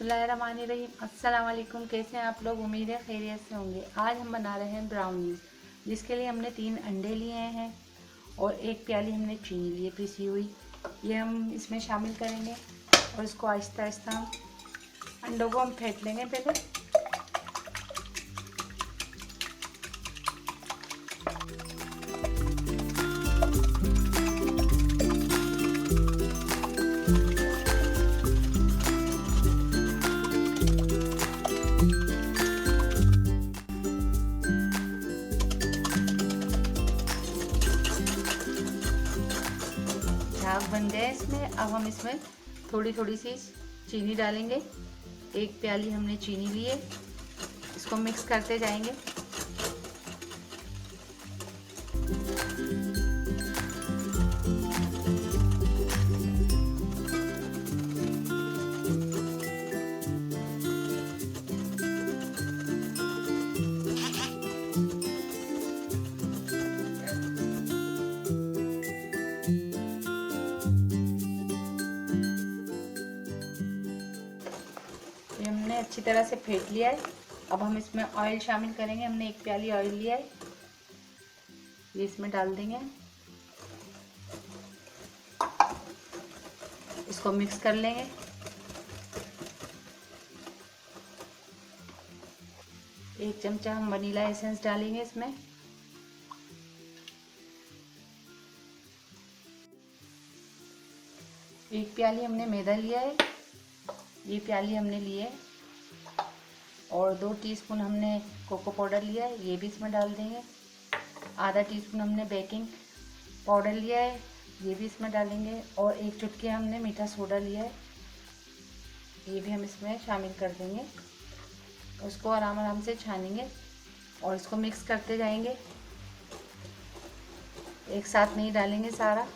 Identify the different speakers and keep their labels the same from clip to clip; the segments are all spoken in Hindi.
Speaker 1: बिस्मिल्लाहिर्रहमानिर्रहीम। अस्सलाम वालेकुम। कैसे हैं आप लोग? उम्मीद है खैरियत से होंगे। आज हम बना रहे हैं ब्राउनीज़, जिसके लिए हमने 3 अंडे लिए हैं और 1 प्याली हमने चीनी ली है पिसी हुई। ये हम इसमें शामिल करेंगे और इसको आहिस्ता आहिस्ता हम अंडों को हम फेंट लेंगे पहले। झाग बन गए इसमें। अब हम इसमें थोड़ी थोड़ी सी चीनी डालेंगे। 1 प्याली हमने चीनी ली है, इसको मिक्स करते जाएंगे। ये हमने अच्छी तरह से फेंट लिया है। अब हम इसमें ऑयल शामिल करेंगे। हमने 1 प्याली ऑयल लिया है, ये इसमें डाल देंगे। इसको मिक्स कर लेंगे। एक चमचा हम वनीला एसेंस डालेंगे इसमें। एक प्याली हमने मैदा लिया है, ये प्याली हमने लिए है। और 2 टीस्पून हमने कोको पाउडर लिया है, ये भी इसमें डाल देंगे। आधा टीस्पून हमने बेकिंग पाउडर लिया है, ये भी इसमें डालेंगे। और 1 चुटकी हमने मीठा सोडा लिया है, ये भी हम इसमें शामिल कर देंगे। उसको आराम आराम से छानेंगे और इसको मिक्स करते जाएंगे। एक साथ नहीं डालेंगे सारा।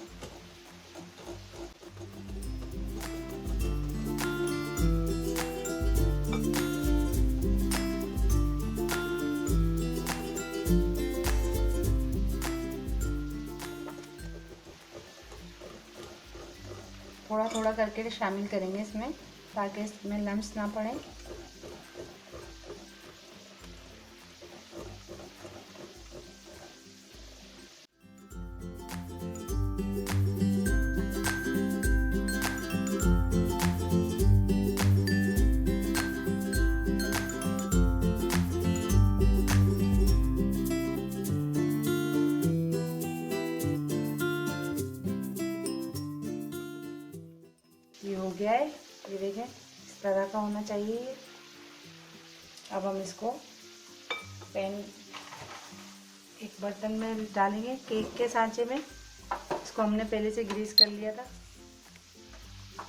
Speaker 1: थोड़ा थोड़ा करके शामिल करेंगे इसमें, ताकि इसमें लम्स ना पड़े। ये हो गया है, ये देखें इस तरह का होना चाहिए ये। अब हम इसको पैन एक बर्तन में डालेंगे, केक के सांचे में। इसको हमने पहले से ग्रीस कर लिया था।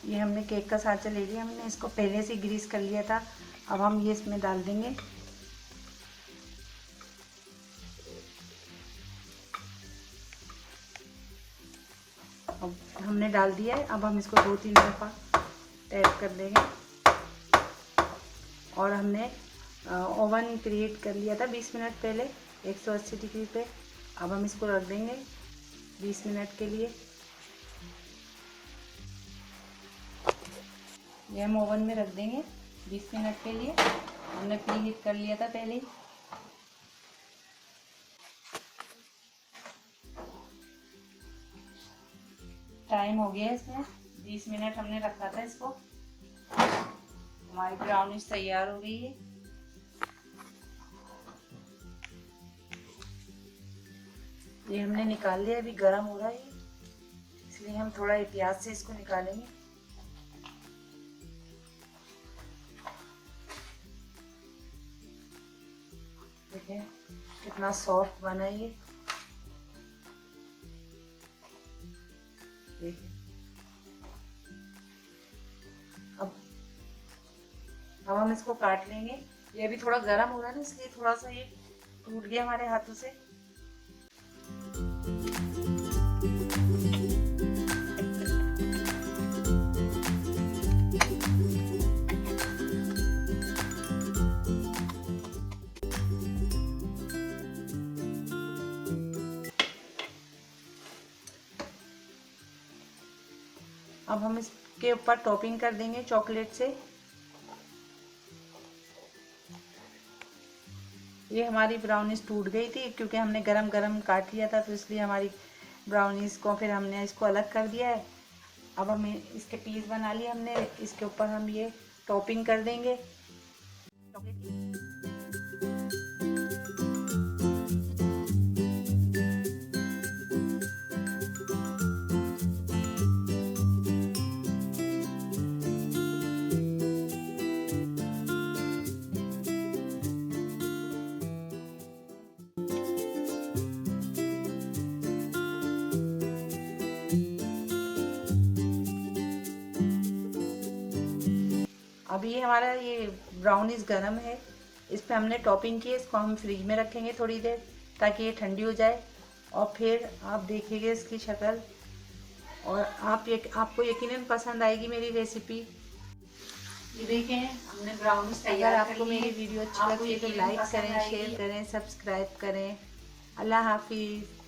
Speaker 1: ये हमने केक का सांचा ले लिया, हमने इसको पहले से ग्रीस कर लिया था। अब हम ये इसमें डाल देंगे। अब हमने डाल दिया है। अब हम इसको 2-3 दफ़ा टैप कर देंगे। और हमने ओवन क्रिएट कर लिया था 20 मिनट पहले 180 डिग्री पे। अब हम इसको रख देंगे 20 मिनट के लिए। ये हम ओवन में रख देंगे 20 मिनट के लिए। हमने प्री हीट कर लिया था पहले ही। टाइम हो गया इसमें, 20 मिनट हमने रखा था इसको। हमारी ब्राउनीज तैयार हो गई है। ये हमने निकाल लिया, अभी गर्म हो रहा है, इसलिए हम थोड़ा एहतियात से इसको निकालेंगे। देखिए कितना सॉफ्ट बना है ये। देखिए अब हम इसको काट लेंगे। ये अभी थोड़ा गर्म हो रहा है ना, इसलिए थोड़ा सा ये टूट गया हमारे हाथों से। अब हम इसके ऊपर टॉपिंग कर देंगे चॉकलेट से। ये हमारी ब्राउनीज टूट गई थी क्योंकि हमने गरम गरम काट लिया था, तो इसलिए हमारी ब्राउनीज को फिर हमने इसको अलग कर दिया है। अब हम इसके पीस बना लिए हमने, इसके ऊपर हम ये टॉपिंग कर देंगे चॉकलेट की। अभी हमारा ये ब्राउनीज गरम है, इस पे हमने टॉपिंग की है। इसको हम फ्रिज में रखेंगे थोड़ी देर ताकि ये ठंडी हो जाए, और फिर आप देखिएगा इसकी शक्ल, और आपको यकीनन पसंद आएगी मेरी रेसिपी। ये देखें हमने ब्राउनीज तैयार। अगर आपको मेरी वीडियो अच्छी लगती है तो लाइक करें, शेयर करें, सब्सक्राइब करें। अल्लाह हाफिज़।